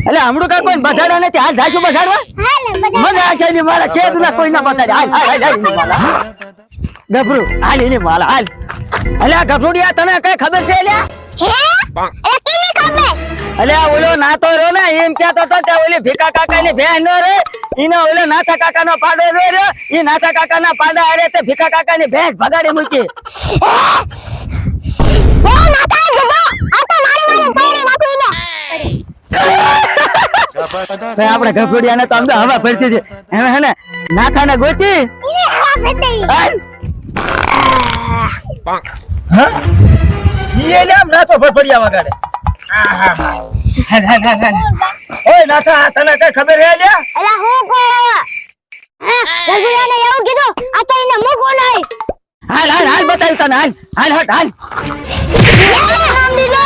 એટલે હમણું કઈ કોઈ બજાડા નથી હાલ જાશું બજાડવા મજા છે ની મારા છે તું કોઈ ના બજાડે હાલ હાલ હાલ ગભરું હાલ એની માલા હાલ એટલે આ ગભરુડિયા તને કઈ ખબર છે લ્યા એટલે ઓલો નાતો રહ્યો ને એમ કહેતો તો કે ઓલી ભીખા કાકા ની ભેણ નો રે ઈનો ઓલો નાથા કાકા નો પાડો રહ્યો ઈ નાથા કાકા ના પાડા હારે તે ભીખા કાકા ની ભેંસ ભગાડી મૂકી આપણે ગફુડિયા ને તો અમને હવા પડતી હતી હવે હે ને નાથા ને ગોતી ઈ નામ નાતો ફફડિયા વગાડે ઓય નાથા તને કઈ ખબર હે લ્યા અલા હું કો ગગુડિયાને એવું કીધું આ તો એને મૂકો નહીં હાલ હાલ હાલ બતાવી તને હાલ હાલ હટ હાલ નામ લીધો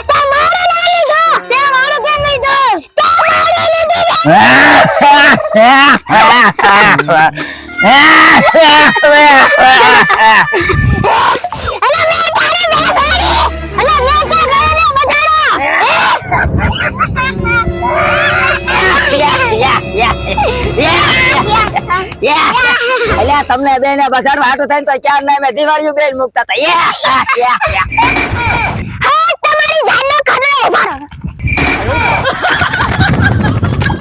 તે મારો ના લીધો તે મારો કેમ લીધો તે મારો લીધો અલા મે તારે બેસાડી અલા મે કે ગયો મજાડા તમને બેને બજાર માં હાટું થાય તો ચાર ના મેં દિવાળીઓ બેન મુકતા હતા તમારી જાનનો ખતરો ઉભા રહો